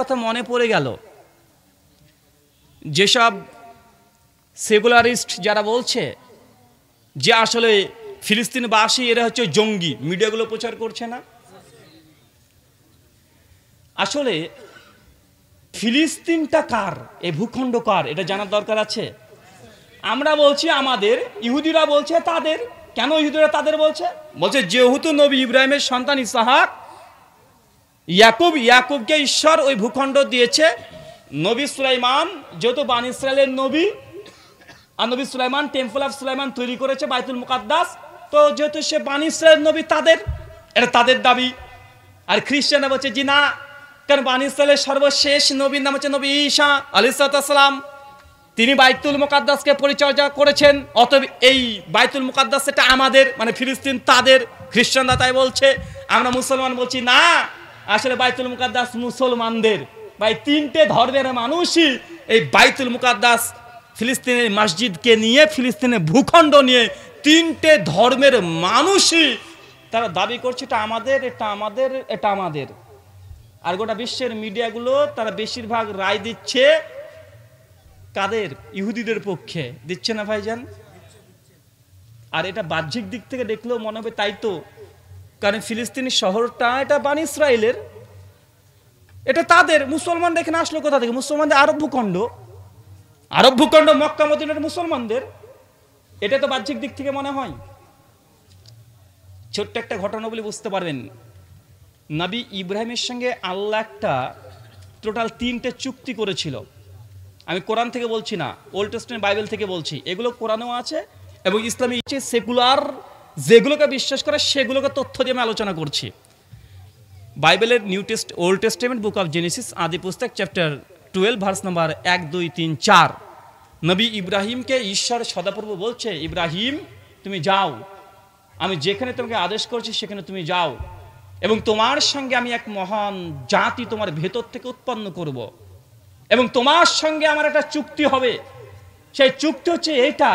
কথা মনে পড়ে গেল, যেসব সেকুলারিস্ট যারা বলছে যে আসলে ফিলিস্তিনবাসী এরা হচ্ছে জঙ্গি, মিডিয়াগুলো প্রচার করছে না। আসলে ফিলিস্তিনটা কার, এই ভূখণ্ড কার, এটা জানার দরকার আছে। আমরা বলছি আমাদের, ইহুদিরা বলছে তাদের। কেন ইহুদিরা তাদের বলছে? বলছে যেহেতু নবী ইব্রাহিমের সন্তান ইসহাক ইয়াকুবকে ঈশ্বর ওই ভূখণ্ড দিয়েছে। নবী সুলাইমান যেহেতু বানি ইসরায়েলের নবী, আর নবী সুলাইমান টেম্পল অফ সুলাইমান তৈরি করেছে, বাইতুল মুকাদ্দাস, তো যেহেতু সে বানি ইসরায়েলের নবী, তাদের, এটা তাদের দাবি। আর খ্রিস্টানরা বলছে জি না, কারণ বানি ইসরায়েলের সর্বশেষ নবীর নাম হচ্ছে নবী ঈসা আলাইহিস সালাম, তিনি বাইতুল মুকাদ্দাসকে পরিচর্যা করেছেন, অতএব এই বাইতুল মুকাদ্দাস এটা আমাদের, মানে ফিলিস্তিন তাদের। খ্রিস্টানরা তাই বলছে। আমরা মুসলমান বলছি না, আসলে বাইতুল মুকাদ্দাস মুসলমানদের। ভাই, তিনটে ধর্মের মানুষই এই বাইতুল মুকাদ্দাস, ফিলিস্তিনের মসজিদকে নিয়ে, ফিলিস্তিনের ভূখণ্ড নিয়ে, তিনটে ধর্মের মানুষই তারা দাবি করছে এটা আমাদের, এটা আমাদের, এটা আমাদের। আর গোটা বিশ্বের মিডিয়াগুলো তারা বেশিরভাগ রায় দিচ্ছে কাদের? ইহুদিদের পক্ষে দিচ্ছে না ভাইজান। আর এটা বাহ্যিক দিক থেকে দেখলেও মনে হবে তাই তো, কারণ ফিলিস্তিনি শহরটা এটা বানি ইসরায়েলের, এটা তাদের। মুসলমান এখানে আসলো কোথা থেকে? মুসলমানদের আরব ভূখণ্ড, আরব ভূখণ্ড মক্কা মদিনার মুসলমানদের। এটা তো বাহ্যিক দিক থেকে মনে হয়। ছোট্ট একটা ঘটনা বলে বুঝতে পারবেন। নবী ইব্রাহিমের সঙ্গে আল্লাহ একটা টোটাল 3টে চুক্তি করেছিল। আমি কোরআন থেকে বলছি না, ওল্ড টেস্টামেন্ট বাইবেল থেকে বলছি। এগুলো কোরআনেও আছে এবং ইসলামী সেকুলার যেগুলোকে বিশ্বাস করে সেগুলোকে তথ্য দিয়ে আমি আলোচনা করছি। বাইবেলের old testament book of Genesis, আদি পুস্তক, চ্যাপ্টার 12 ভার্স নাম্বার 1, 2, 3, 4। নবী ইব্রাহিমকে ঈশ্বর সদাপূর্ব বলছে, ইব্রাহিম তুমি যাও, আমি যেখানে তোমাকে আদেশ করছি সেখানে তুমি যাও, এবং তোমার সঙ্গে আমি এক মহান জাতি তোমার ভেতর থেকে উৎপন্ন করব, এবং তোমার সঙ্গে আমার একটা চুক্তি হবে। সেই চুক্তি হচ্ছে এটা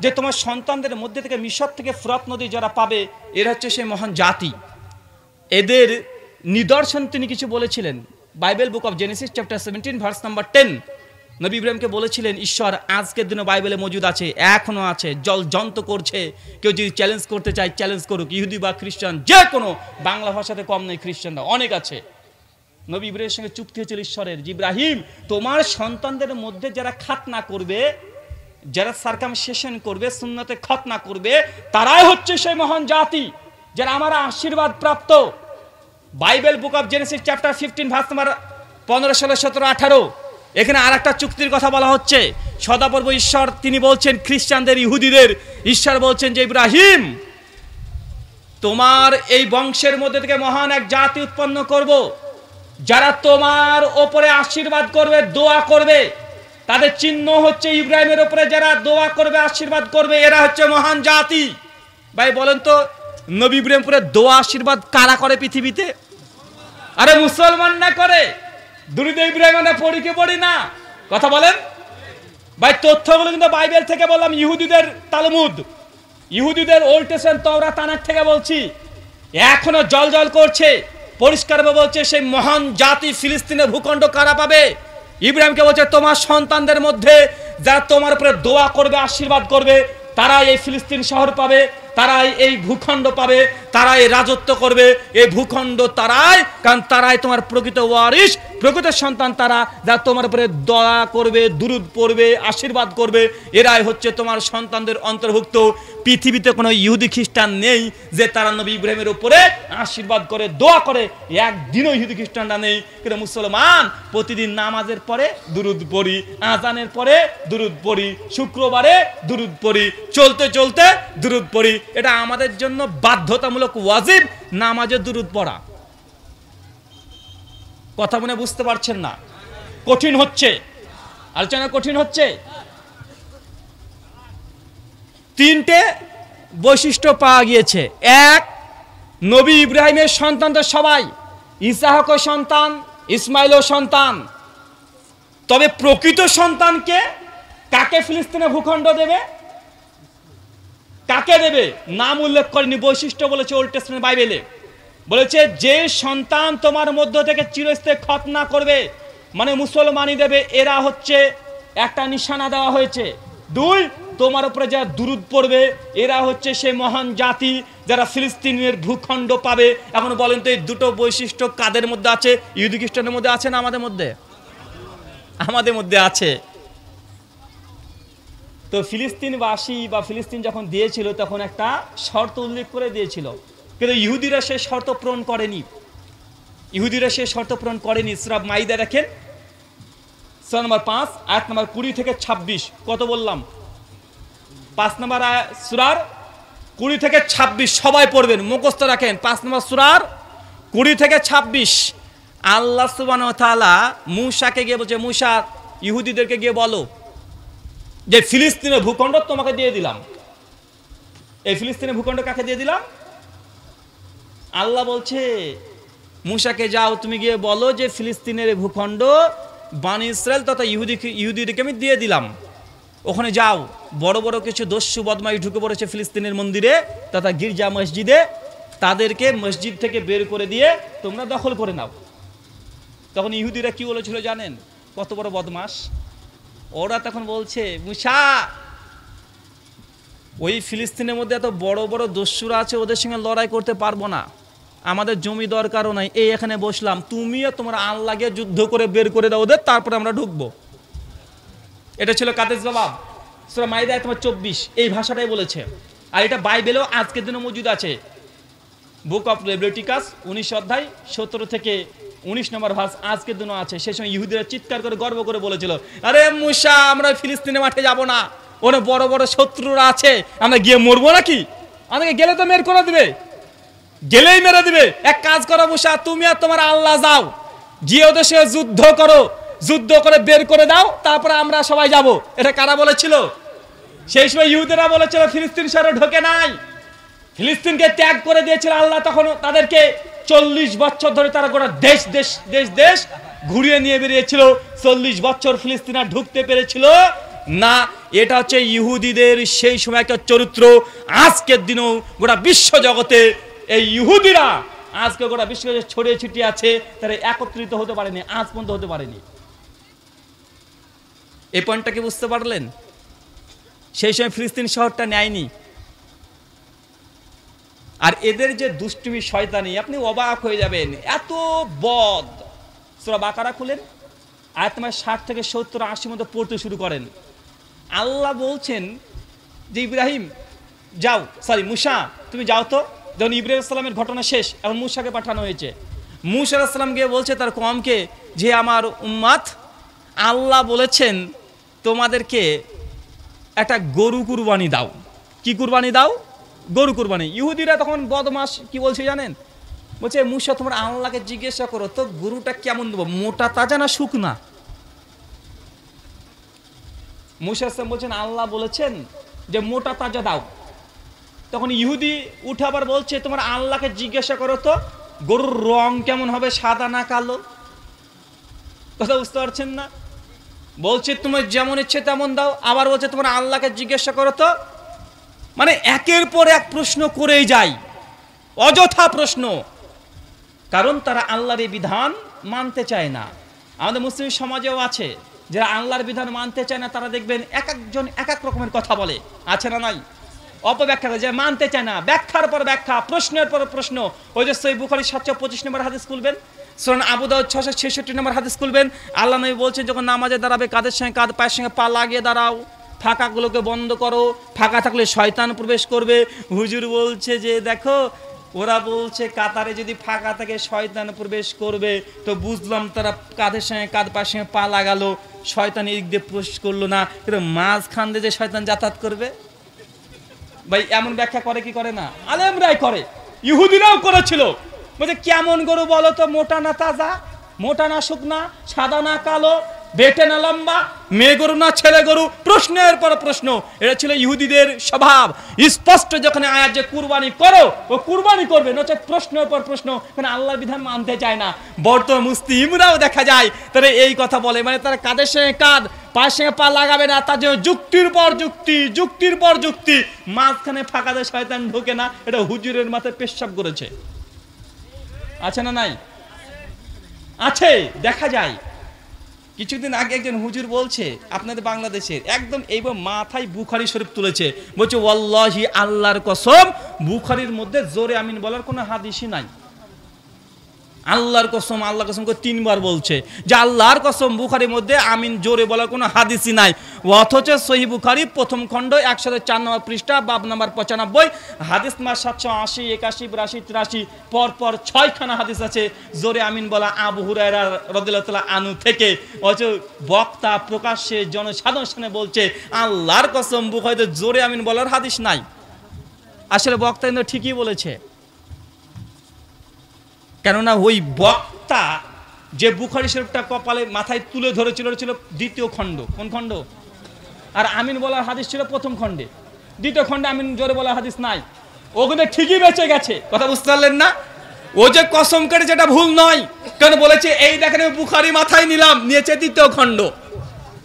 যে তোমার সন্তানদের মধ্যে থেকে মিশর থেকে ফুরাত নদী যারা পাবে, এরা হচ্ছে সেই মহান জাতি। এদের নিদর্শন তিনি কিছু বলেছিলেন। Bible book of Genesis chapter 17 verse number 10। নবী ইব্রাহিমকে বলেছিলেন ঈশ্বর, আজকের দিনে বাইবেলে মজুদ আছে, এখনো আছে, জলজন্ত করছে। কেউ যদি চ্যালেঞ্জ করতে চায় চ্যালেঞ্জ করুক, ইহুদি বা খ্রিস্টান, যে কোনো। বাংলা ভাষাতে কম নেই, খ্রিস্টানরা অনেক আছে। নবী ইব্রাহিমের সঙ্গে চুক্তি হয়েছিল ঈশ্বরের, যে ইব্রাহিম তোমার সন্তানদের মধ্যে যারা খাতনা করবে, যারা সার্কামসিশন করবে, সুন্নতে খতনা করবে, তারাই হচ্ছে সেই মহান জাতি যারা আমার আশীর্বাদ প্রাপ্ত। Bible book of Genesis chapter 15 verse number 15, 16, 17, 18। এখানে আর একটা চুক্তির কথা বলা হচ্ছে। সদাপূর্ব ঈশ্বর তিনি বলছেন খ্রিস্টানদের, ইহুদিদের, ঈশ্বর বলছেন যে ইব্রাহিম তোমার এই বংশের মধ্যে থেকে মহান এক জাতি উৎপন্ন করব, যারা তোমার ওপরে আশীর্বাদ করবে, দোয়া করবে। তাদের চিহ্ন হচ্ছে ইব্রাহিমের ওপরে যারা দোয়া করবে, আশীর্বাদ করবে, এরা হচ্ছে মহান জাতি। ভাই বলেন তো, নবী ইব্রাহিমপুরে দোয়া আশীর্বাদ কারা করে পৃথিবীতে? আরে মুসলমান না করে, দুরূদ ইব্রাহিম আমরা পড়ি কি পড়ি না? কথা বলেন ভাই। তথ্যগুলো কিন্তু বাইবেল থেকে বললাম, ইহুদিদের তালমুদ, ইহুদিদের ওল্ড টেস্টামেন্ট তাওরাত তানাখ থেকে বলছি। এখনো জল জল করছে, পরিষ্কারভাবে বলছে সেই মহান জাতি ফিলিস্তিনের ভূখণ্ড কারা পাবে? ইব্রাহিমকে বলছে তোমার সন্তানদের মধ্যে যারা তোমার উপরে দোয়া করবে, আশীর্বাদ করবে, তারাই এই ফিলিস্তিন শহর পাবে, তারাই এই ভূখণ্ড পাবে, তারাই রাজত্ব করবে এই ভূখণ্ড, তারাই, কারণ তারাই তোমার প্রকৃত ওয়ারিস, প্রকৃত সন্তান তারা, যারা তোমার উপরে দয়া করবে, দুরূদ পড়বে, আশীর্বাদ করবে, এরাই হচ্ছে তোমার সন্তানদের অন্তর্ভুক্ত। পৃথিবীতে কোনো ইহুদি খ্রিস্টান নেই যে তারা নবী ইব্রাহিমের উপরে আশীর্বাদ করে, দোয়া করে। একদিনও ইহুদি খ্রিস্টানরা নেই। কিন্তু মুসলমান প্রতিদিন নামাজের পরে দুরূদ পড়ি, আজানের পরে দুরূদ পড়ি, শুক্রবারে দুরূদ পড়ি, চলতে চলতে দুরূদ পড়ি। এটা আমাদের জন্য বাধ্যতামূলক ওয়াজিব, নামাজে দুরূদ পড়া। কথা মনে বুঝতে পারছেন না? কঠিন হচ্ছে আলোচনা, কঠিন হচ্ছে। 3টে বৈশিষ্ট্য পাওয়া গিয়েছে। 1, নবী ইব্রাহিমের সন্তানদের সবাই, ইসহাকও সন্তান, ইসমাইলও সন্তান। তবে প্রকৃত সন্তানকে কাকে ফিলিস্তিনের ভূখণ্ড দেবে? কাকে দেবে? নাম উল্লেখ করেনি, বৈশিষ্ট্য বলেছে ওল্ড টেস্টামেন্ট বাইবেলে। বলেছে যে সন্তান তোমার মধ্য থেকে চিরস্থায়ী খতনা করবে, মানে মুসলমানই দেবে, এরা হচ্ছে একটা নিশানা দেওয়া হয়েছে। দুই, তোমার উপরে যারা দুরুদ পড়বে এরা হচ্ছে সেই মহান জাতি যারা ফিলিস্তিনের ভূখণ্ড পাবে। এখন বলেন তো এই দুটো বৈশিষ্ট্য কাদের মধ্যে আছে? ইহুদি খ্রিস্টানের মধ্যে আছে না আমাদের মধ্যে? আমাদের মধ্যে আছে। তো ফিলিস্তিনবাসী বা ফিলিস্তিন যখন দিয়েছিল তখন একটা শর্ত উল্লেখ করে দিয়েছিল, কিন্তু ইহুদিরা সেই শর্ত পূরণ করেনি। ইহুদিরা সেই শর্ত পূরণ করেনি। সূরা মাইদা দেখেন, সূরা নম্বর 5 আয়াত নম্বর 20 থেকে 26। কত বললাম? 5 নম্বর সূরার 20 থেকে 26 সবাই পড়বেন, মুখস্থ রাখেন। 5 নম্বর সূরার 20 থেকে 26 আল্লাহ সুবহানাহু ওয়া তাআলা মূসাকে গিয়ে বলছে, মূসা ইহুদিদেরকে গিয়ে বলো যে ফিলিস্তিনের ভূখণ্ড তোমাকে দিয়ে দিলাম। এই ফিলিস্তিনের ভূখণ্ড কাকে দিয়ে দিলাম? আল্লাহ বলছে মূসাকে, যাও তুমি গিয়ে বলো যে ফিলিস্তিনের ভূখণ্ড বনি ইসরায়েল তথা ইহুদিদেরকে আমি দিয়ে দিলাম। ওখানে যাও, বড় বড় কিছু দস্যু বদমাইশ ঢুকে পড়েছে ফিলিস্তিনের মন্দিরে তথা গির্জা মসজিদে, তাদেরকে মসজিদ থেকে বের করে দিয়ে তোমরা দখল করে নাও। তখন ইহুদিরা কি বলেছিল জানেন? কত বড় বদমাশ ওরা! তখন বলছে, মূসা ওই ফিলিস্তিনের মধ্যে এত বড় বড় দস্যুরা আছে, ওদের সঙ্গে লড়াই করতে পারবো না, আমাদের জমি দরকারও নাই, এই এখানে বসলাম, তুমিও তোমার আল্লাহকে যুদ্ধ করে বের করে দাও ওদের, তারপরে আমরা ঢুকবো। এটা ছিল কাদের জবাব? সূরা মাইদা আয়াত নম্বর 24 এই ভাষাটাই বলেছে। আর এটা বাইবেলেও আজকের দিনে মজুদ আছে। বুক অফ লেভিটিকাস 19 অধ্যায় 17 থেকে 19 নম্বর ভার্স আজকের দিনও আছে। সেই সময় ইহুদিরা চিৎকার করে গর্ব করে বলেছিল, আরে মূসা আমরা ফিলিস্তিনের মাঠে যাব না, ওখানে বড় বড় শত্রুরা আছে, আমরা গিয়ে মরবো নাকি? আমাকে গেলে তো মেরে করে দিবে, গেলেই মেরে দিবে। এক কাজ করো মূসা, তুমি আর তোমার আল্লাহ যাও, গিয়ে ওদের সঙ্গে যুদ্ধ করো, যুদ্ধ করে বের করে দাও, তারপরে আমরা সবাই যাব। এটা কারা বলেছিল? সেই সময় ইহুদিরা বলেছিল ফিলিস্তিন শহরে ঢোকে নাই, ফিলিস্তিনকে ত্যাগ করে দিয়েছিল আল্লাহ। তখন তাদেরকে 40 বছর ধরে তারা গোটা দেশ দেশ দেশ দেশ ঘুরিয়ে নিয়ে বেরিয়েছিল। 40 বছর ফিলিস্তিন আর ঢুকতে পেরেছিল না। এটা হচ্ছে ইহুদিদের সেই সময় একটা চরিত্র। আজকের দিনেও গোটা বিশ্ব জগতে এই ইহুদিরা আজকে গোটা বিশ্ব ছড়িয়ে ছিটিয়ে আছে, তারা একত্রিত হতে পারেনি, আজ পর্যন্ত হতে পারেনি। এই পয়েন্টটা কি বুঝতে পারলেন? সেই সময় ফিলিস্তিন শহরটা নেয়নি। আর এদের যে দুষ্টুমি শয়তানি, আপনি অবাক হয়ে যাবেন, এত বদ। সূরা বাকারা খুলেন, আয়াত নম্বর 60 থেকে 70 80 মধ্যে পড়তে শুরু করেন। আল্লাহ বলছেন যে ইব্রাহিম যাও, মূসা তুমি যাও তো। যখন ইব্রাহিম সালামের ঘটনা শেষ, এখন মূসাকে পাঠানো হয়েছে। মূসা আলাইহিস সালাম গিয়ে বলছে তার কওমকে যে আমার উম্মাত, আল্লাহ বলেছেন তোমাদেরকে একটা গরু কুরবানি দাও। কি কুরবানি দাও? গরু কুরবানি। ইহুদিরা তখন বদমাস কি বলছে জানেন? বলছে মূসা তোমার আল্লাহকে জিজ্ঞাসা করো তো গরুটা কেমন দেবো, মোটা তাজা না শুকনা? মূসা আসলাম বলছেন আল্লাহ বলেছেন যে মোটা তাজা দাও। তখন ইহুদি উঠে আবার বলছে তোমার আল্লাহকে জিজ্ঞাসা করো তো গরুর রং কেমন হবে, সাদা না কালো? কথা বুঝতে পারছেন না? বলছে তোমার যেমন ইচ্ছে তেমন দাও। আবার বলছে তোমার আল্লাহকে জিজ্ঞাসা করো তো। মানে একের পর এক প্রশ্ন করেই যায়, অযথা প্রশ্ন, কারণ তারা আল্লাহর এই বিধান মানতে চায় না। আমাদের মুসলিম সমাজেও আছে যারা আল্লাহর বিধান মানতে চায় না, তারা দেখবেন এক একজন এক এক রকমের কথা বলে, আছে না নাই? অপব্যাখ্যা করে, যে মানতে চায় না, ব্যাখ্যার পর ব্যাখ্যা, প্রশ্নের পর প্রশ্ন। ওই যে সহিহ বুখারী 725 নম্বর হাদিস খুলবেন, সুনান আবু দাউদ 666 নম্বর হাদিস খুলবেন। আল্লাহ নবী বলছেন যখন নামাজে দাঁড়াবে কাদের সঙ্গে কাঁধ, পায়ের সঙ্গে পা লাগিয়ে দাঁড়াও, ফাঁকাগুলোকে বন্ধ করো, ফাঁকা থাকলে শয়তান প্রবেশ করবে। হুজুর বলছে যে দেখো ওরা বলছে কাতারে যদি ফাঁকা থাকে শয়তান প্রবেশ করবে, তো বুঝলাম তারা কাঁধের সঙ্গে কাঁধ, পায়ের সঙ্গে পা লাগালো, শয়তান এদিক দিয়ে প্রবেশ করলো না, কিন্তু মাঝখান দিয়ে যে শয়তান যাতায়াত করবে। ভাই এমন ব্যাখ্যা করে কি করে না? আলেমরাই করে, ইহুদিরাও করেছিল। বলছে কেমন গরু বলো তো, মোটা না তাজা, মোটা না শুকনা, সাদা না কালো, বেটে না লম্বা, মেয়ে গরু না ছেলে গরু? প্রশ্নের পর প্রশ্ন। এটা ছিল ইহুদিদের স্বভাব। স্পষ্ট যখন আয়াত যে কুরবানি করো, ও কুরবানি করবে, নচেত প্রশ্নের পর প্রশ্ন, কারণ আল্লাহর বিধান মানতে চায় না। বর্তমান মুসলিমরাও দেখা যায় তারা এই কথা বলে, মানে তারা কাদের সঙ্গে কাঁধ, পায়ের সঙ্গে পা লাগাবে না, তার জন্য যুক্তির পর যুক্তি, যুক্তির পর যুক্তি, মাঝখানে ফাঁকাতে শয়তান ঢোকে না। এটা হুজুরের মাথায় পেশাব করেছে, আছে না নাই? আছে, দেখা যায়। কিছুদিন আগে একজন হুজুর বলছে আপনাদের বাংলাদেশের একদম এইবার মাথায় বুখারী শরীফ তুলেছে, বলছে ওয়াল্লাহি আল্লাহর কসম বুখারীর মধ্যে জোরে আমিন বলার কোনো হাদিসই নাই। আল্লাহর কসম, আল্লাহর কসম করে 3 বার বলছে যে আল্লাহর কসম বুখারীর মধ্যে আমিন জোরে বলার কোনো হাদিসই নাই। অথচ সহিহ বুখারী প্রথম খণ্ড 104 নম্বর পৃষ্ঠা বাব নাম্বার 95 হাদিস নাম্বার 780 81 82 83 পরপর 6খানা হাদিস আছে জোরে আমিন বলা আবু হুরায়রা রাদিয়াল্লাহু তাআলা আনহু থেকে। অথচ বক্তা প্রকাশ্যে জনসাধারণের সামনে বলছে আল্লাহর কসম বুখারীতে জোরে আমিন বলার হাদিস নাই। আসলে বক্তা কিন্তু ঠিকই বলেছে, কেননা ওই বক্তা যে বুখারী শরীফটা কপালে মাথায় তুলে ধরেছিল ছিল 2য় খণ্ড। কোন খণ্ড? আর আমিন বলার হাদিস ছিল 1ম খণ্ডে। 2য় খণ্ডে আমিন জোরে বলার হাদিস নাই। ও কিন্তু ঠিকই বেঁচে গেছে, কথা বুঝতে পারলেন না? ও যে কসম করে যেটা ভুল নয়, কেন বলেছে এই দেখেন বুখারী মাথায় নিলাম, নিয়েছে 2য় খণ্ড,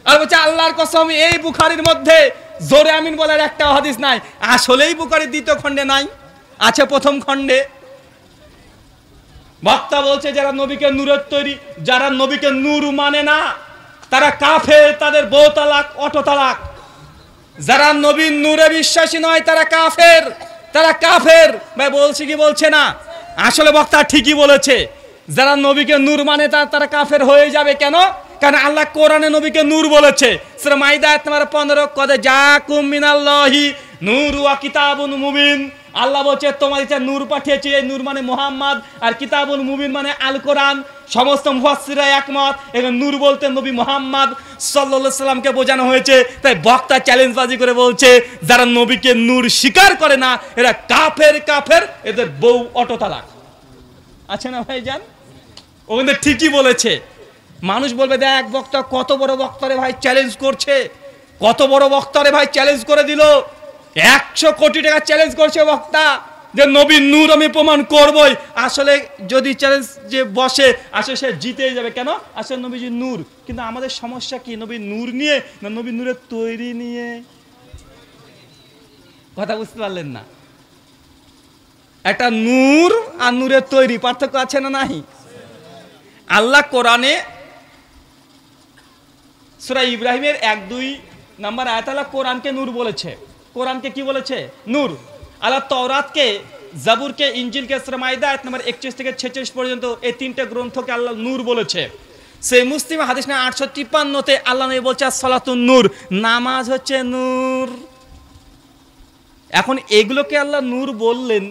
আর বলছে আল্লাহর কসম এই বুখারীর মধ্যে জোরে আমিন বলার একটা হাদিস নাই। আসলেই বুখারীর 2য় খণ্ডে নাই, আছে 1ম খণ্ডে। বক্তা বলছে যারা নবীকে নূরের তৈরি, যারা নবীকে নূর মানে না তারা কাফের, তাদের 2 তালাক 8 তালাক। যারা নবীর নূরে বিশ্বাসী নয় তারা কাফের, তারা কাফের। ভাই বলছে কি বলছে না? আসলে বক্তা ঠিকই বলেছে, যারা নবীকে নূর মানে তারা কাফের হয়ে যাবে। কেন? কারণ আল্লাহ কোরআনে নবীকে নূর বলেছে। সূরা মাইদা আয়াত নাম্বার 15 কদ জাকুম মিনাল্লাহি নূর ওয়া কিতাবুন মুবিন। আল্লাহ বলছে তোমাদের কাছে নূর পাঠিয়েছি, এই নূর মানে মুহাম্মদ, আর কিতাবুল মুবিন মানে আল কোরআন। সমস্ত মুফাসসিররা একমত এখানে নূর বলতে নবী মুহাম্মদ সাল্লাল্লাহু আলাইহি সাল্লামকে বোঝানো হয়েছে। তাই বক্তা চ্যালেঞ্জবাজি করে বলছে যারা নবীকে নূর স্বীকার করে না এরা কাফের, কাফের, এদের বউ 8 তালাক। আছে না ভাইজান? ও কিন্তু ঠিকই বলেছে। মানুষ বলবে দেখ বক্তা কত বড় বক্তারে ভাই চ্যালেঞ্জ করছে, কত বড় বক্তারে ভাই চ্যালেঞ্জ করে দিল, 100 কোটি টাকা চ্যালেঞ্জ করছে বক্তা যে নবীর নূর আমি প্রমাণ করবই। আসলে যদি চ্যালেঞ্জ যে বসে আসলে সে জিতেই যাবে। কেন? আসলে নবীজির নূর। কিন্তু আমাদের সমস্যা কি নবীর নূর নিয়ে না নবীর নূরের তৈরি নিয়ে? কথা বুঝতে পারলেন না? একটা নূর আর নূরের তৈরি পার্থক্য আছে না নাই? আল্লাহ কোরআনে সূরা ইব্রাহিমের 1-2 নম্বর আয়াত আল্লাহ কোরআনকে নূর বলেছে। কোরআনকে কি বলেছে? নূর। আল্লাহ তাওরাতকে, জাবুরকে, ইনজিলকে, সূরা মাইদা আয়াত নম্বর 31 থেকে 46 পর্যন্ত এই 3টে গ্রন্থকে আল্লাহ নূর বলেছে। সেই মুসলিম হাদিস না 853-তে আল্লাহ নবী বলছে সালাতুন নূর, নামাজ হচ্ছে নূর। এখন এগুলোকে আল্লাহ নূর বললেন,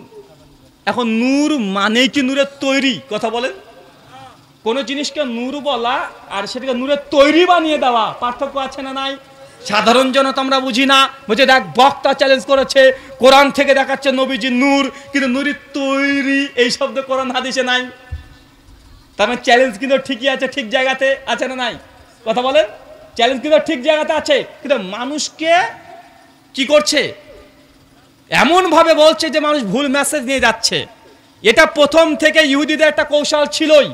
এখন নূর মানে কি নূরের তৈরি? কথা বলেন। কোন জিনিসকে নূর বলা আর সেটাকে নূরের তৈরি বানিয়ে দেওয়া পার্থক্য আছে না নাই? সাধারণ জনতা আমরা বুঝি না। বলছে দেখ বক্তা চ্যালেঞ্জ করেছে, কোরআন থেকে দেখাচ্ছে নবীজি নূর, কিন্তু নূরের তৈরি এই শব্দ কোরআন হাদিসে নাই। তার মানে চ্যালেঞ্জ কিন্তু ঠিকই আছে, ঠিক জায়গাতে আছে না নাই? কথা বলেন। চ্যালেঞ্জ কিন্তু ঠিক জায়গাতে আছে, কিন্তু মানুষকে কি করছে এমন ভাবে বলছে যে মানুষ ভুল মেসেজ নিয়ে যাচ্ছে। এটা প্রথম থেকে ইহুদিদের একটা কৌশল ছিলই,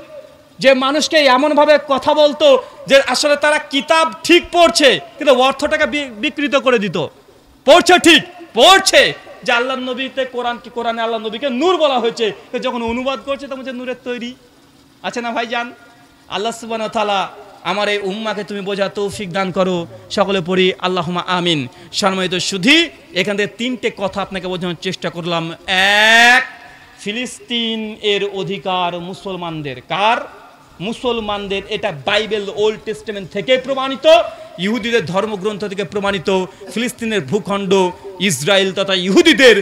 যে মানুষকে এমনভাবে কথা বলতো যে আসলে তারা কিতাব ঠিক পড়ছে কিন্তু অর্থটাকে বিকৃত করে দিত। পড়ছে ঠিক, পড়ছে যে আল্লাহ নবীতে কোরআনে আল্লাহ নবীকে নূর বলা হয়েছে, যখন অনুবাদ করছে তখন যে নূরের তৈরি। আছে না ভাইজান? আল্লাহ সুবহানাহু ওয়া তাআলা আমার এই উম্মাকে তুমি বোঝার তৌফিক দান করো। সকলে পড়ি আল্লাহুম্মা আমিন। সম্মানিত সুধী, এখান থেকে 3টে কথা আপনাকে বোঝানোর চেষ্টা করলাম। 1, ফিলিস্তিন এর অধিকার মুসলমানদের। কার? মুসলমানদের। এটা বাইবেল ওল্ড টেস্টামেন্ট থেকে প্রমাণিত, ইহুদিদের ধর্মগ্রন্থ থেকে প্রমাণিত। ফিলিস্তিনের ভূখণ্ড ইসরায়েল তথা ইহুদিদের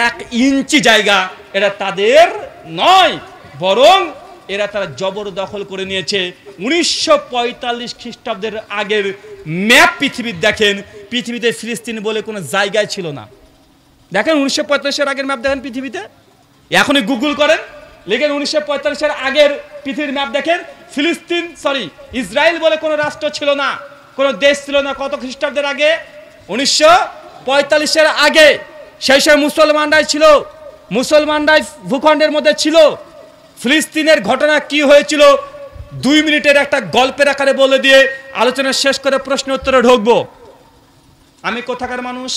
1 ইঞ্চি জায়গা এটা তাদের নয়, বরং এরা তারা জবরদখল করে নিয়েছে। 1945 খ্রিস্টাব্দের আগের ম্যাপ পৃথিবীর দেখেন, পৃথিবীতে ফিলিস্তিন বলে কোনো জায়গায় ছিল না। দেখেন 1945-এর আগের ম্যাপ দেখেন পৃথিবীতে, এখনই গুগল করেন, লিখেন 1945-এর আগের পৃথিবীর ম্যাপ দেখেন, ইসরায়েল বলে কোনো রাষ্ট্র ছিল না, কোনো দেশ ছিল না। কত খ্রিস্টাব্দের আগে? 1945-এর আগে। সেই সময় মুসলমানরাই ছিল, মুসলমানরাই ভূখণ্ডের মধ্যে ছিল। ফিলিস্তিনের ঘটনা কি হয়েছিল 2 মিনিটের একটা গল্পের আকারে বলে দিয়ে আলোচনা শেষ করে প্রশ্ন উত্তরে ঢুকবো। আমি কোথাকার মানুষ?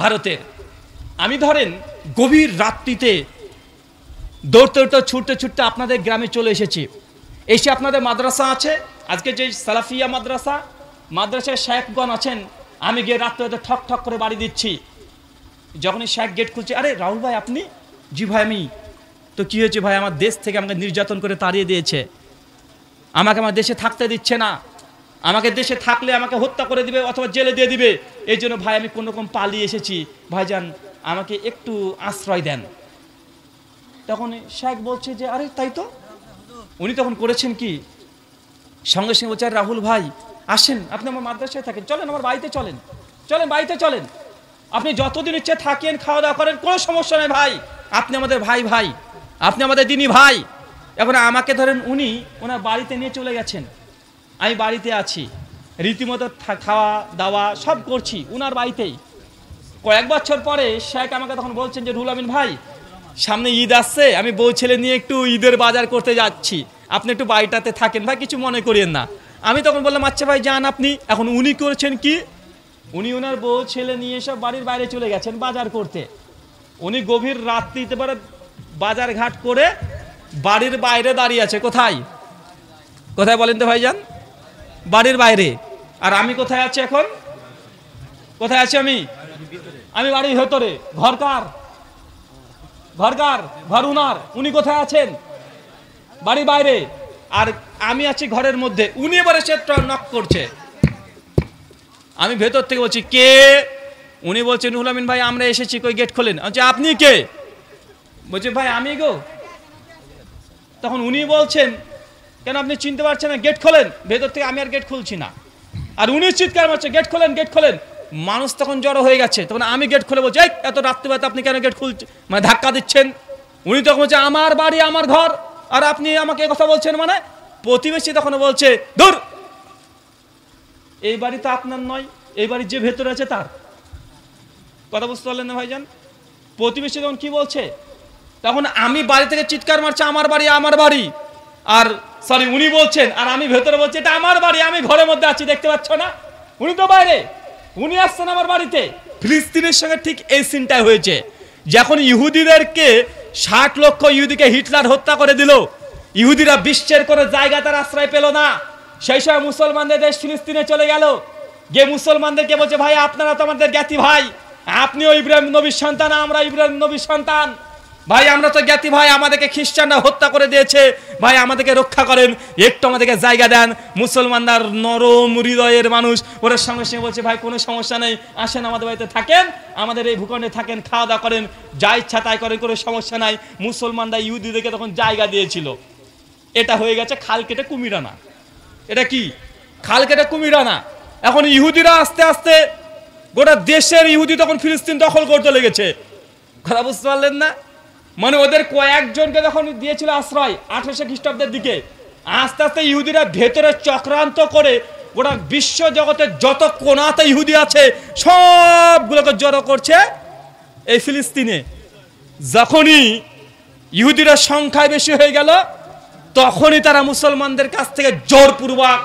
ভারতের। আমি ধরেন গভীর রাত্রিতে দৌড়তে দৌড়তে ছুটতে ছুটতে আপনাদের গ্রামে চলে এসেছি। এসে আপনাদের মাদ্রাসা আছে, আজকে যে সালাফিয়া মাদ্রাসায় শেখগণ আছেন, আমি গিয়ে রাত্রে ঠক ঠক করে বাড়ি দিচ্ছি, যখনই শেখ গেট খুলছে, আরে রাহুল ভাই আপনি? জি ভাই আমি। তো কি হয়েছে ভাই? আমার দেশ থেকে আমাকে নির্যাতন করে তাড়িয়ে দিয়েছে, আমাকে আমার দেশে থাকতে দিচ্ছে না, আমাকে দেশে থাকলে আমাকে হত্যা করে দিবে অথবা জেলে দিয়ে দিবে, এই জন্য ভাই আমি কোনো রকম পালিয়ে এসেছি, ভাইজান আমাকে একটু আশ্রয় দেন। তখন শেখ বলছে যে আরে তাই তো। উনি তখন করেছেন কি, সঙ্গে সঙ্গে বলছে রাহুল ভাই আসেন, আপনি আমার মাদ্রাসায় থাকেন, চলেন আমার বাড়িতে চলেন, চলেন বাড়িতে চলেন, আপনি যতদিন ইচ্ছে থাকেন, খাওয়া দাওয়া করেন, কোনো সমস্যা নেই ভাই, আপনি আমাদের ভাই, আপনি আমাদের দিনী ভাই। এখন আমাকে ধরেন উনি ওনার বাড়িতে নিয়ে চলে গেছেন, আমি বাড়িতে আছি, রীতিমতো খাওয়া দাওয়া সব করছি উনার বাড়িতেই। কয়েক বছর পরে শেখ আমাকে তখন বলছেন যে রুহুল আমিন ভাই সামনে ঈদ আসছে, আমি বউ ছেলে নিয়ে একটু ঈদের বাজার করতে যাচ্ছি, আপনি একটু বাড়িটাতে থাকেন ভাই, কিছু মনে করিয়েন না। আমি তখন বললাম আচ্ছা ভাই যান আপনি। এখন উনি করেছেন কি, উনি ওনার বউ ছেলে নিয়ে সব বাড়ির বাইরে চলে গেছেন বাজার করতে। উনি গভীর রাত্রিতে পারে বাজার ঘাট করে বাড়ির বাইরে দাঁড়িয়ে আছে। কোথায় কোথায় বলেন তো ভাইজান? বাড়ির বাইরে। আর আমি কোথায় আছি এখন? কোথায় আছি আমি? আমি বাড়ির ভেতরে। ঘর কার? ঘর উনার। উনি কোথায় আছেন? বাড়ির বাইরে। আর আমি আছি ঘরের মধ্যে। উনি এবারে সে নক করছে, আমি ভেতর থেকে বলছি কে? উনি বলছেন রুহুল আমিন ভাই আমরা এসেছি, কই গেট খোলেন। আচ্ছা আপনি কে? বলছে ভাই আমি গো। তখন উনি বলছেন কেন আপনি চিনতে পারছেন না, গেট খোলেন। ভেতর থেকে আমি আর গেট খুলছি না, আর উনি চিৎকার মারছে গেট খোলেন গেট খোলেন। মানুষ তখন জড়ো হয়ে গেছে, তখন আমি গেট খুলে বলছি এত রাত্রিবেলা আপনি কেন গেট খুলছেন, মানে ধাক্কা দিচ্ছেন। উনি তখন বলছে আমার বাড়ি আমার ঘর, আর আপনি আমাকে কথা বলছেন মানে? প্রতিবেশী তখন বলছে ধুর, এই বাড়ি তো আপনার নয়, এই বাড়ি যে ভেতরে আছে তার। কথা বুঝতে পারলেন না ভাইজান? প্রতিবেশী তখন কি বলছে, তখন আমি বাড়ি থেকে চিৎকার মারছে আমার বাড়ি, আর সরি উনি বলছেন, আর আমি ভেতরে বলছি এটা আমার বাড়ি, আমি ঘরের মধ্যে আছি, দেখতে পাচ্ছ না? উনি তো বাইরে, উনি আসছেন আমার বাড়িতে। ফিলিস্তিনের সঙ্গে ঠিক এই সিনটাই হয়েছে। যখন ইহুদিদেরকে 60 লক্ষ ইহুদিকে হিটলার হত্যা করে দিল, ইহুদিরা বিশ্বের কোনো জায়গা তার আশ্রয় পেল না, সেই সময় মুসলমানদের দেশ ফিলিস্তিনে চলে গেল, গিয়ে মুসলমানদেরকে বলছে ভাই আপনারা তো আমাদের জ্ঞাতি ভাই, আপনিও ইব্রাহিম নবীর সন্তান, আমরা ইব্রাহিম নবীর সন্তান, ভাই আমরা তো জ্ঞাতি ভাই, আমাদেরকে খ্রিস্টানরা হত্যা করে দিয়েছে, ভাই আমাদেরকে রক্ষা করেন, একটু আমাদেরকে জায়গা দেন। মুসলমানরা নরম হৃদয়ের মানুষ, ওরা সঙ্গে সঙ্গে বলছে ভাই কোনো সমস্যা নেই, আসেন আমাদের বাড়িতে থাকেন, আমাদের এই ভূখণ্ডে থাকেন, খাওয়া দাওয়া করেন, যা ইচ্ছা তাই করেন, কোনো সমস্যা নাই। মুসলমানরা ইহুদিদেরকে তখন জায়গা দিয়েছিল। এটা হয়ে গেছে খাল কেটে কুমিরানা। এটা কি? খাল কেটে কুমিরানা। এখন ইহুদিরা আস্তে আস্তে গোটা দেশের ইহুদি তখন ফিলিস্তিন দখল করতে লেগেছে। কথা বুঝতে পারলেন না? মানে ওদের কয়েকজনকে যখন দিয়েছিল আশ্রয় 1800 খ্রিস্টাব্দের দিকে, আস্তে আস্তে ইহুদিরা ভেতরে চক্রান্ত করে গোটা বিশ্ব জগতের যত কোনাতে ইহুদি আছে সবগুলোকে জড়ো করছে এই ফিলিস্তিনে। যখনই ইহুদিরা সংখ্যায় বেশি হয়ে গেল, তখনই তারা মুসলমানদের কাছ থেকে জোরপূর্বক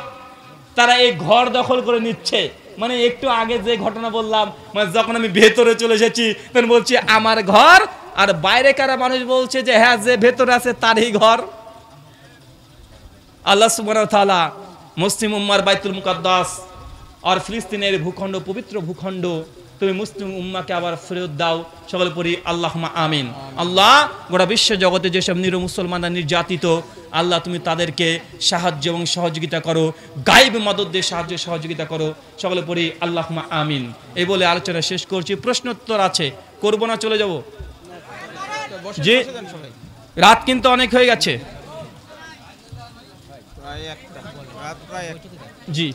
তারা এই ঘর দখল করে নিচ্ছে। মানে একটু আগে যে ঘটনা বললাম, মানে যখন আমি ভেতরে চলে এসেছি তখন বলছি আমার ঘর, আর বাইরে কারা মানুষ বলছে যে হ্যাঁ যে ভেতরে আছে তারই ঘর। আল্লাহ সুবহানাহু ওয়া তাআলা মুসলিম উম্মার বাইতুল মুকাদ্দাস আর ফিলিস্তিনের ভূখণ্ড, পবিত্র ভূখণ্ড তুমি মুসলিম উম্মাকে আবার ফেরত দাও। সকলে পড়ি আল্লাহুম্মা আমিন। আল্লাহ গোটা বিশ্ব জগতে যেসব নিরীহ মুসলমানরা নির্যাতিত, আল্লাহ তুমি তাদেরকে সাহায্য এবং সহযোগিতা করো, গায়েব মদদ দিয়ে সাহায্য সহযোগিতা করো। সকলে পড়ি আল্লাহুম্মা আমিন। এই বলে আলোচনা শেষ করছি। প্রশ্নোত্তর আছে, করবো না চলে যাব? যে রাত কিন্তু অনেক হয়ে গেছে। জি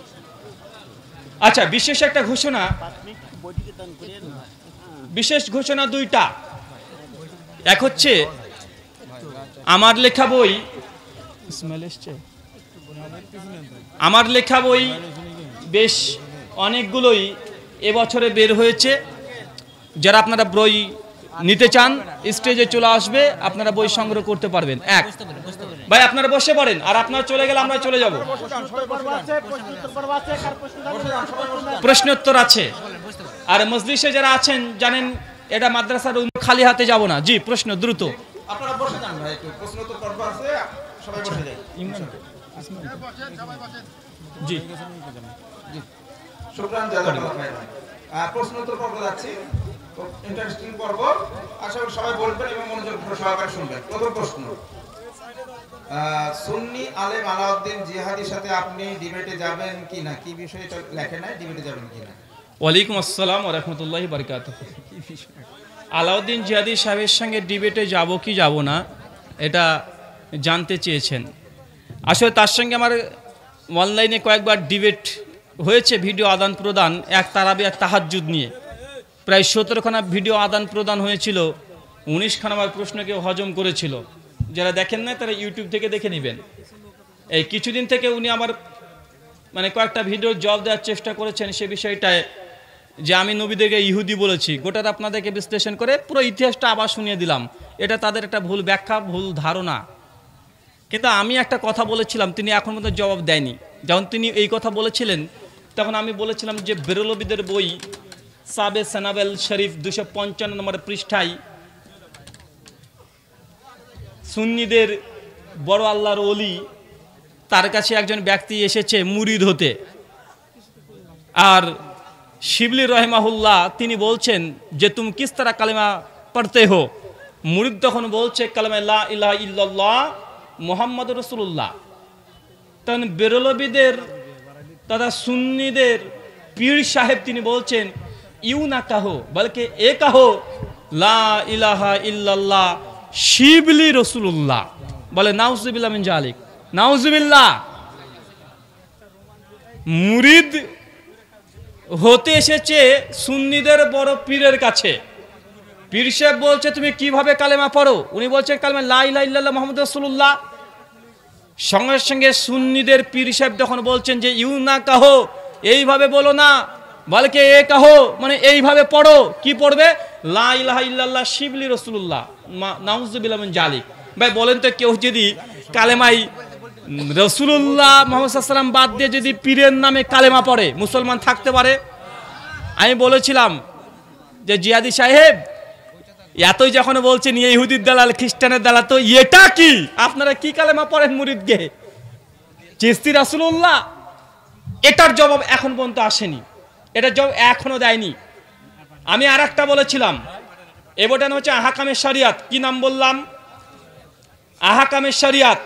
আচ্ছা, বিশেষ একটা ঘোষণা, বিশেষ ঘোষণা দুইটা। এক হচ্ছে আমার লেখা বই, আমার লেখা বই বেশ অনেকগুলোই এবছরে বের হয়েছে। যারা আপনারা বই নিতে চান স্টেজে চলে আসবে, আপনারা বই সংগ্রহ করতে পারবেন। এক ভাই আপনারা বসে পড়েন, আর আপনারা চলে গেলে আমরা চলে যাব। প্রশ্নোত্তর আছে, আর মজলিসে যারা আছেন জানেন এটা মাদ্রাসার খালি হাতে যাব না। জি প্রশ্ন দ্রুত আপনারা বসে যান ভাই, একটু প্রশ্নোত্তর পর্ব আছে, সবাই বসে যান। জি জি শুকরান জাযাকাল্লাহ খাইরান। প্রশ্ন উত্তর পর্ব যাচ্ছি, খুব ইন্টারেস্টিং পর্ব, আশা করি সবাই বলবেন এবং মনোযোগ সহকারে শুনবেন। প্রথম প্রশ্ন, সুন্নি আলেম আলাউদ্দিন জিহাদির সাথে আপনি ডিবেটে যাবেন কি না, কি বিষয়ে এটা লেখে নাই, ডিবেটে যাবেন কি না? ওয়ালাইকুম আসসালাম ওয়া রাহমাতুল্লাহি ওয়া বারাকাতুহু। আলাউদ্দিন জিহাদি সাহেবের সঙ্গে ডিবেটে যাব কি যাব না এটা জানতে চেয়েছেন। আসলে তার সঙ্গে আমার অনলাইনে কয়েকবার ডিবেট হয়েছে, ভিডিও আদান প্রদান, এক তারাবি এক তাহাজ্জুদ নিয়ে প্রায় 17খানা ভিডিও আদান প্রদান হয়েছিল। 19খানা আমার প্রশ্নকে হজম করেছিল। যারা দেখেন না তারা ইউটিউব থেকে দেখে নেবেন। এই কিছুদিন থেকে উনি আমার মানে কয়েকটা ভিডিও জবাব দেওয়ার চেষ্টা করেছেন সে বিষয়টায়, যে আমি নবীদেরকে ইহুদি বলেছি। গোটাটা আপনাদেরকে বিশ্লেষণ করে পুরো ইতিহাসটা আবার শুনিয়ে দিলাম। এটা তাদের একটা ভুল ব্যাখ্যা, ভুল ধারণা। কিন্তু আমি একটা কথা বলেছিলাম, তিনি এখন পর্যন্ত জবাব দেয়নি। যখন তিনি এই কথা বলেছিলেন তখন আমি বলেছিলাম যে বেরলবিদের বই সাবে সানাবেল শরীফ 255 নম্বর পৃষ্ঠায় সুন্নিদের বড় আল্লাহর ওলি, তার কাছে একজন ব্যক্তি এসেছে মুরিদ হতে, আর শিবলি রহমাহুল্লাহ তিনি বলছেন যে তুমি কিস তারা কালেমা পড়তে হো। মুরিদ তখন বলছে কালেমা লা ইলাহা ইল্লাল্লাহ মুহাম্মাদুর রাসূলুল্লাহ। তখন বেরলবিদের তথা সুন্নিদের পীর সাহেব তিনি বলছেন ইউ না কাহো বলকে এ কাহো লা ইলাহা ইল্লাল্লাহ শিবলি রাসূলুল্লাহ। বলে নাউজুবিল্লাহ মিন জালিক, নাউজুবিল্লাহ। মুরিদ হতে এসেছে সুন্নিদের বড় পীরের কাছে। পীর সাহেব বলছে তুমি কিভাবে কালেমা পড়ো? উনি বলছেন কালেমা লা ইলাহা ইল্লাল্লাহ মুহাম্মাদুর রাসূলুল্লাহ। সঙ্গে সঙ্গে সুন্নিদের পীর সাহেব তখন বলছেন যে ইউ না কাহো, এইভাবে বলো না, বলকে এ কাহো, মানে এইভাবে পড়ো। কি পড়বে? লা ইলাহা ইল্লাল্লাহ শিবলি রাসূলুল্লাহ নাউজুবিল্লাহ মিন জালিক। ভাই বলেন তো, কেউ যদি কালেমাই রাসূলুল্লাহ মুহাম্মদ সাল্লাল্লাহু আলাইহি ওয়াসাল্লাম বাদ দিয়ে যদি পীরের নামে কালেমা পড়ে মুসলমান থাকতে পারে? আমি বলেছিলাম যে জিহাদি সাহেব এতই যখন বলছেন ইহুদির দালাল খ্রিস্টানের দালাল, তো এটা কি আপনারা কি কালেমা পড়েন মুরিদকে? চিশতি রাসূলুল্লাহ। এটার জবাব এখন পর্যন্ত আসেনি, এটার জবাব এখনো দেয়নি। আমি আর একটা বলেছিলাম, এ বইটার নাম হচ্ছে আহকামে শরিয়াত। কি নাম বললাম? আহকামে শরিয়াত।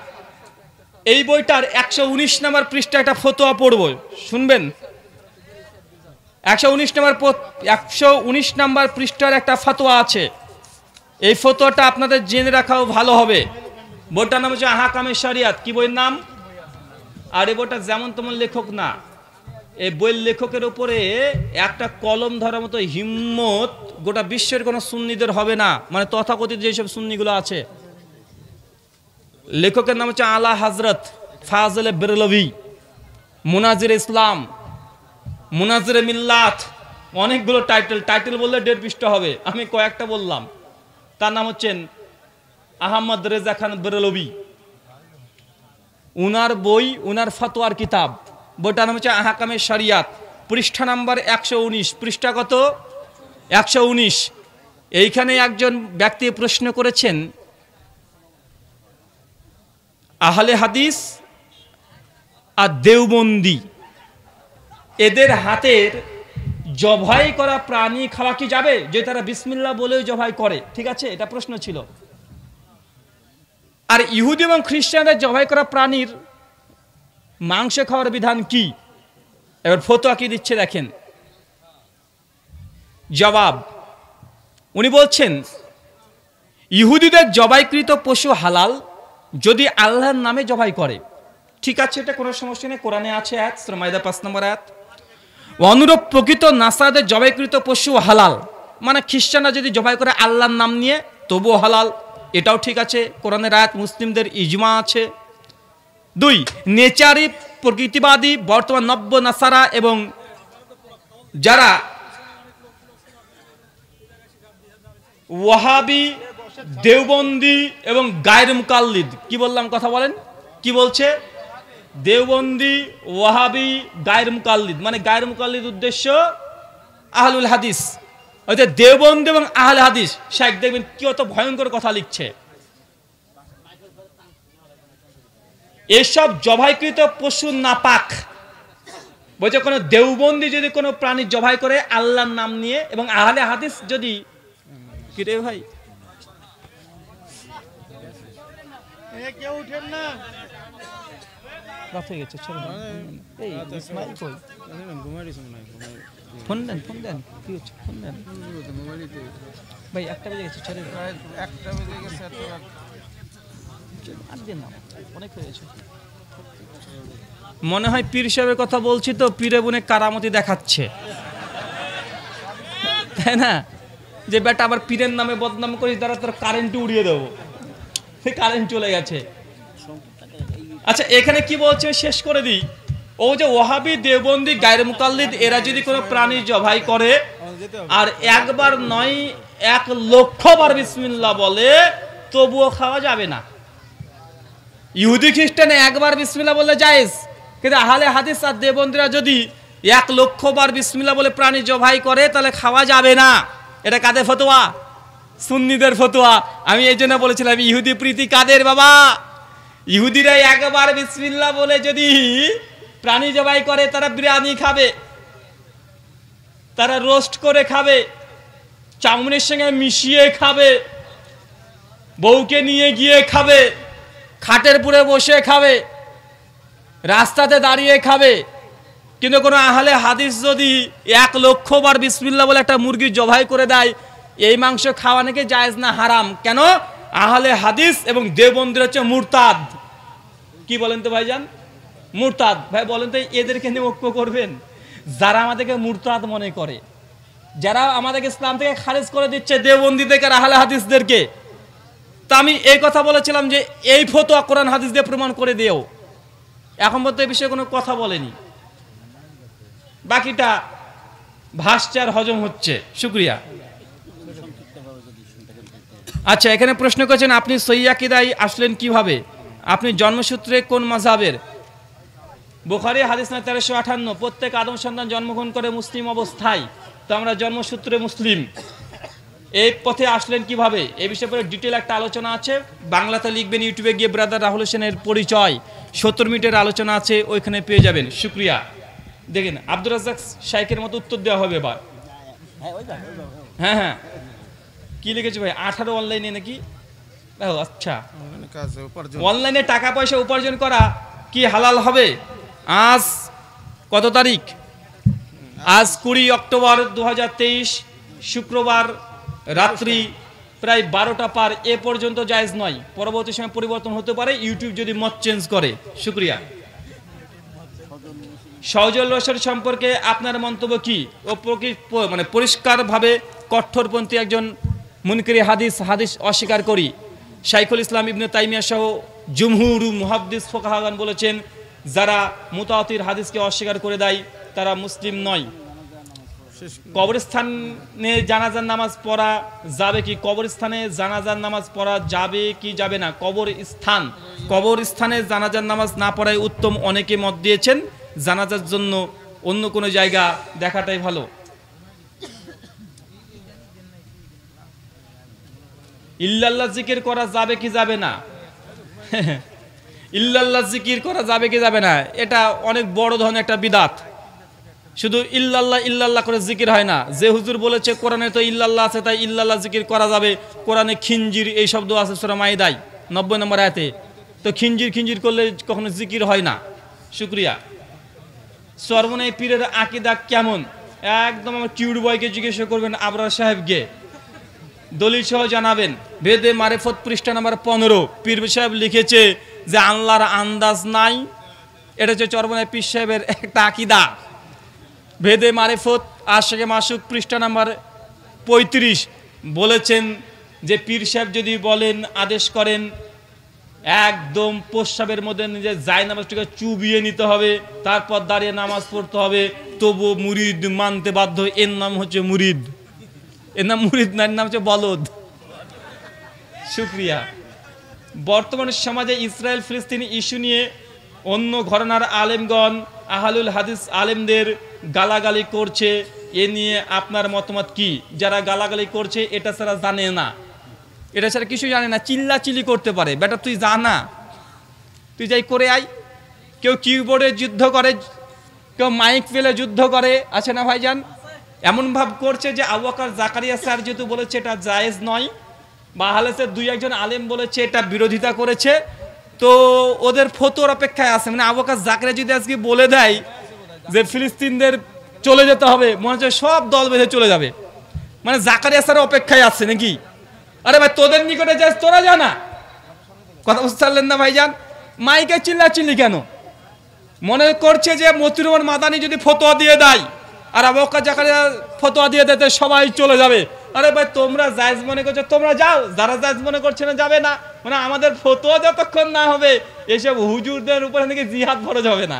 এই বইটার 119 নম্বর পৃষ্ঠা একটা ফতোয়া পড়ব, শুনবেন। 119 নম্বর পৃষ্ঠার একটা ফতোয়া আছে। এই ফতোয়াটা আপনাদের জেনে রাখাও ভালো হবে। বইটার নাম হচ্ছে আহকামে শরিয়াত। কি বইয়ের নাম? আর এই বইটা যেমন তেমন লেখক না, এই বইয়ের লেখকের উপরে একটা কলম ধরার মতো হিম্মত গোটা বিশ্বের কোনো সুন্নিদের হবে না, মানে তথাকথিত যেসব সুন্নিগুলো আছে। লেখকের নাম হচ্ছে আলা হযরত ফাজলে বেরলভি, মুনাজির ইসলাম, মুনাজির মিল্লাত, অনেকগুলো টাইটেল বললে 1.5 পৃষ্ঠা হবে, আমি কয়েকটা বললাম। তার নাম হচ্ছেন আহমদ রেজা খান বেরলভি। উনার বই, উনার ফতোয়ার কিতাব, বইটার নাম হচ্ছে আহকামে শরিয়াত। পৃষ্ঠা নাম্বার 119। পৃষ্ঠা কত? 119। এইখানে একজন ব্যক্তি প্রশ্ন করেছেন, আহলে হাদিস আর দেওবন্দি এদের হাতের জবাই করা প্রাণী খাওয়া কি যাবে? যে তারা বিসমিল্লাহ বলেও জবাই করে, ঠিক আছে, এটা প্রশ্ন ছিল। আর ইহুদি এবং খ্রিস্টানদের জবাই করা প্রাণীর মাংস খাওয়ার বিধান কি? এবার ফতোয়া কি দিচ্ছে দেখেন। জবাব, উনি বলছেন ইহুদিদের জবাইকৃত পশু হালাল যদি আল্লাহর নামে জবাই করে, ঠিক আছে, এটা কোনো সমস্যা নেই, কোরআনে আছে আয়াত, সূরা মাইদা 5 নম্বর আয়াত। অনুরূপ প্রকৃত নাসারাদের জবাইকৃত পশু হালাল, মানে খ্রিস্টানরা যদি জবাই করে আল্লাহর নাম নিয়ে তবুও হালাল, এটাও ঠিক আছে, কোরআনের আয়াত, মুসলিমদের ইজমা আছে। 2, নেচারি প্রকৃতিবাদী বর্তমান নব্য নাসারা এবং যারা ওয়াহাবি, দেওবন্দি এবং গায়র মুকাল্লিদ, কি বললাম কথা বলেন, কি বলছে? দেওবন্দি, ওয়াহাবি, গায়র মুকাল্লিদ, মানে গায়র মুকাল্লিদ উদ্দেশ্য আহলুল হাদিস। অর্থাৎ দেওবন্দি এবং আহলে হাদিস শেখ দেখবেন কি অত ভয়ঙ্কর কথা লিখছে। এসব জবাইকৃত পশু নাপাক। বলছে কোনো দেওবন্দি যদি কোনো প্রাণী জবাই করে আল্লাহর নাম নিয়ে, এবং আহলে হাদিস যদি কি রে ভাই কেউ উঠেন না, রাত হয়ে গেছে, চলো এই ইসমাইল কই, ফোন দেন কি হচ্ছে, ফোন দেন ভাই, 1টা বেজে গেছে, চলে 1টা বেজে গেছে, আর দিন না, অনেক হয়ে গেছে। মনে হয় পীর সাহেবের কথা বলছি তো, পীরে বুনে কারামতি দেখাচ্ছে, তাই না? যে বেটা আবার পীরের নামে বদনাম করিস, দ্বারা তোর কারেন্ট উড়িয়ে দেবো, কারেন্ট চলে গেছে। আচ্ছা, এখানে কি বলছে শেষ করে দিই। ও যে ওয়াহাবি, দেওবন্দি, গায়রে মুকাল্লিদ এরা যদি কোনো প্রাণী জবাই করে আর একবার নয় 1,00,000 বার বিসমিল্লাহ বলে, তবুও খাওয়া যাবে না। ইহুদি খ্রিস্টানে একবার বিসমিল্লাহ বললে জায়েজ, কিন্তু আহলে হাদিস আর দেওবন্দিরা যদি 1,00,000 বার বিসমিল্লাহ বলে প্রাণী জবাই করে, তাহলে খাওয়া যাবে না। এটা কাদের ফতোয়া? সুন্নিদের ফতোয়া। আমি এই জন্য বলেছিলাম ইহুদি প্রীতি কাদের বাবা? ইহুদিরা একবার বিসমিল্লাহ বলে যদি প্রাণী জবাই করে, তারা বিরিয়ানি খাবে, তারা রোস্ট করে খাবে, চাউমিনের সঙ্গে মিশিয়ে খাবে, বউকে নিয়ে গিয়ে খাবে, খাটের পুরে বসে খাবে, রাস্তাতে দাঁড়িয়ে খাবে। কিন্তু কোনো আহলে হাদিস যদি 1,00,000 বার বিসমিল্লাহ বলে একটা মুরগি জবাই করে দেয়, এই মাংস খাওয়া নাকি জায়েজ না, হারাম। কেন? আহলে হাদিস এবং দেওবন্দিরা হচ্ছে মুরতাদ। কি বলেন তো ভাইজান? মুরতাদ। ভাই বলেন তো, এদেরকে নিয়ে ঐক্য করবেন? যারা আমাদেরকে মুরতাদ মনে করে, যারা আমাদেরকে ইসলাম থেকে খারিজ করে দিচ্ছে, দেওবন্দিদেরকে আর আহলে হাদিসদেরকে। তা আমি এই কথা বলেছিলাম যে এই ফতোয়া কোরআন হাদিস দিয়ে প্রমাণ করে দিও। এখন পর্যন্ত এই বিষয়ে কোনো কথা বলেনি, বাকিটা ভাসছে আর হজম হচ্ছে। শুকরিয়া। আচ্ছা, এখানে প্রশ্ন করেছেন আপনি সহিহ আকীদায় আসলেন কিভাবে? আপনি জন্মসূত্রে কোন মাযহাবের? বুখারী হাদিস না 1358, প্রত্যেক আদম সন্তান জন্মগ্রহণ করে মুসলিম অবস্থায়, তো আমরা জন্মসূত্রে মুসলিম। এই পথে আসলেন কিভাবে, এই বিষয়ে পরে ডিটেল একটা আলোচনা আছে, বাংলাতে লিখবেন, ইউটিউবে গিয়ে ব্রাদার রাহুল হোসেনের পরিচয় 70 মিনিটের আলোচনা আছে, ওইখানে পেয়ে যাবেন। শুকরিয়া। দেখেন আব্দুর রাজ্জাক শাইখের মতো উত্তর দেওয়া হবে এবার। হ্যাঁ, কি লিখেছে ভাই? 18 অনলাইনে নাকি? আচ্ছা, অনলাইনে টাকা পয়সা উপার্জন করা কি হালাল হবে? আজ কত তারিখ? আজ 20 অক্টোবর 2023, শুক্রবার রাত্রি প্রায় 12টা পার। এ পর্যন্ত জায়েজ নয়, পরবর্তী সময় পরিবর্তন হতে পারে, ইউটিউব যদি মত চেঞ্জ করে। শুকরিয়া। সওজল রসের সম্পর্কে আপনার মন্তব্য কি? ও মানে পরিষ্কারভাবে কঠোরপন্থী একজন মুনকিরে হাদিস অস্বীকার করি। শাইখুল ইসলাম ইবনে তাইমিয়া সহ জুমহুর মুহাদ্দিস ফুকাহাগণ বলেছেন, যারা মুতাওয়াতির হাদিসকে অস্বীকার করে দেয় তারা মুসলিম নয়। কবরস্থানে জানাজার নামাজ পড়া যাবে কি? কবরস্থানে জানাজার নামাজ পড়া যাবে কি যাবে না? কবরস্থানে জানাজার নামাজ না পড়াই উত্তম। অনেকে মত দিয়েছেন জানাজার জন্য অন্য কোনো জায়গা দেখাটাই ভালো। ইল্লাল্লাহ জিকির করা যাবে কি যাবে না? ইল্লাল্লাহ জিকির করা যাবে কি যাবে না, এটা অনেক বড় ধরনের একটা বিদাত। শুধু ইল্লাল্লাহ করে জিকির হয় না। যে হুজুর বলেছে কোরআনে তো ইল্লাল্লাহ আছে, তাই ইল্লাল্লাহ জিকির করা যাবে। কোরআনে খিনজির এই শব্দ আছে সূরা মাইদায় 90 নম্বর আয়াতে। তো খিনজির করলে কখনো জিকির হয় না। শুকরিয়া। সর্বনাই পীরের আকীদা কেমন? একদম আমার টিউড বয়কে জিজ্ঞাসা করবেন, আবরার সাহেবকে দলিল সহ জানাবেন। বেদে মারেফত পৃষ্ঠা নাম্বার 15 পীর সাহেব লিখেছে যে আল্লাহর আন্দাজ নাই। এটা হচ্ছে চরমনাই পীর সাহেবের একটা আকীদা। ভেদে মারেফত আশিকে মাসুক পৃষ্ঠা নাম্বার 35 বলেছেন যে পীর সাহেব যদি বলেন, আদেশ করেন, একদম প্রস্রাবের মধ্যে নিজে যায় নামাজটাকে চুবিয়ে নিতে হবে, তারপর দাঁড়িয়ে নামাজ পড়তে হবে, তবুও মুরিদ মানতে বাধ্য। এর নাম হচ্ছে মুরিদ, এর নাম মুরিদ না, এর নাম হচ্ছে বলদ। শুকরিয়া। বর্তমান সমাজে ইসরায়েল ফিলিস্তিনি ইস্যু নিয়ে অন্য ঘরানার আলেমগণ আহলুল হাদিস আলেমদের গালাগালি করছে, এ নিয়ে আপনার মতামত কি? যারা গালাগালি করছে এটা ছাড়া জানে না, এটা ছাড়া কিছু জানে না, চিল্লাচিল্লি করতে পারে। বেটা তুই জানা, তুই যাই করে আয়। কেউ কিবোর্ডে যুদ্ধ করে, কেউ মাইক ফেলে যুদ্ধ করে, আছে না ভাইজান? এমন ভাব করছে যে আবু বকর জাকারিয়া স্যার যেহেতু বলেছে এটা জায়েজ নয়, বা আহলেসের দুই একজন আলেম বলেছে এটা বিরোধিতা করেছে, তো ওদের ফতোয়ার অপেক্ষায় আছে। মানে আবু বকর জাকারিয়া যদি আজকে বলে দেয় যে ফিলিস্তিনদের চলে যেতে হবে, মনে হচ্ছে সব দল বেঁধে চলে যাবে। মানে জাকারিয়া স্যারের অপেক্ষায় আছে নাকি? আরে ভাই তোদের নিকটে যাস, তোরা জানা কথা বুঝতে পারলেন না ভাইজান? মাইকে চিল্লাচিল্লি কেন? মনে করছে যে মতিউর রহমান মাদানী যদি ফতোয়া দিয়ে দেয় আর আবু বকর জাকারিয়া ফতোয়া দিয়ে দেয় সবাই চলে যাবে। আরে ভাই তোমরা জায়েজ মনে করছো তোমরা যাও, যারা জায়েজ মনে করছে না যাবে না। মানে আমাদের ফতোয়া যতক্ষণ না হবে এসব হুজুরদের উপরে থেকে জিহাদ ফরজ হবে না।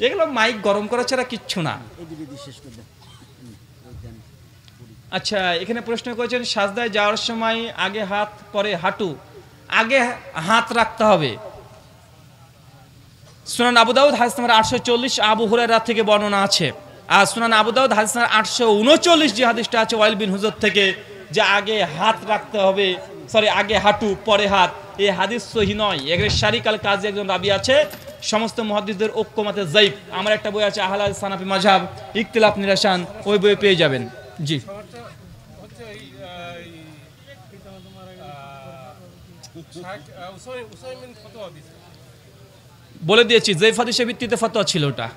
এগুলো মাইক গরম করা ছাড়া কিচ্ছু না। আচ্ছা, এখানে প্রশ্ন করেছেন সাজদায় যাওয়ার সময় আগে হাত পরে হাঁটু, আগে হাত রাখতে হবে। সুনান আবু দাউদ হাদিস নাম্বার 840 আবু হুরায়রা থেকে বর্ণনা আছে। আর সুনান আবু দাউদ হাদিস নাম্বার 839 যে হাদিসটা আছে ওয়াইল বিন হুজর থেকে, যে আগে হাত রাখতে হবে, আগে হাঁটু পরে হাত, এই হাদিস সহিহ নয়। এখানে শারিক আল কাজী একজন রাবী আছে, সমস্ত মুহাদ্দিসদের ঐক্যমতে যায়িফ। আমার একটা বই আছে আহলাল সানাফি মাযহাব ইখতিলাফ নিরাসান, ওই বই পেয়ে যাবেন। জি বলে দিয়েছি, জয়ীফ হাদিসের ভিত্তিতে ফতোয়া ছিল ওটা।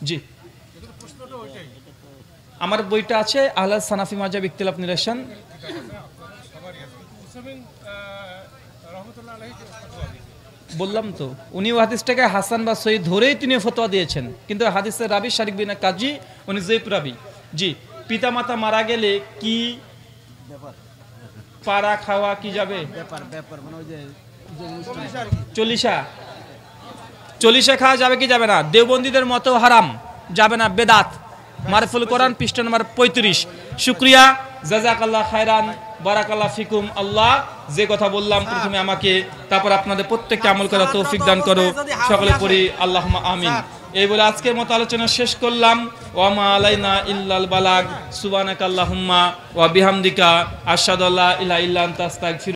জি আমার বইটা আছে আহলাল সানাফি মাযহাব ইখতিলাফ নিরাসান। বললাম তো উনিও হাদিসটাকে হাসান বা সহিহ ধরেই তিনি ফতোয়া দিয়েছেন, কিন্তু হাদিসের রাবি শারিক বিন কাজী উনি জয়ীফ রাবি। জি পিতামাতা মারা গেলে কি পাড়া খাওয়া কি যাবে? চল্লিশা খাওয়া যাবে কি যাবে না? দেওবন্দীদের মতো হারাম, যাবে না, বেদাত। মারফুল কোরআন পৃষ্ঠা নম্বর 35। শুকরিয়া, জাযাকাল্লাহ খায়রান, বারাকাল্লাহ ফিকুম। আল্লাহ যে কথা বললাম প্রথমে আমাকে, তারপর আপনাদের প্রত্যেককে আমল করার তৌফিক দান করো, সকলে পড়ি আল্লাহুম্মা আমিন। এই বলে আজকের মতো আলোচনা শেষ করলাম। ওয়া মা আলাইনা ইল্লাল বালাগ। সুবহানাকাল্লাহুম্মা ওয়া বিহামদিকা আশহাদু আল্লা ইলাহা ইল্লা আনতা আস্তাগফিরুকা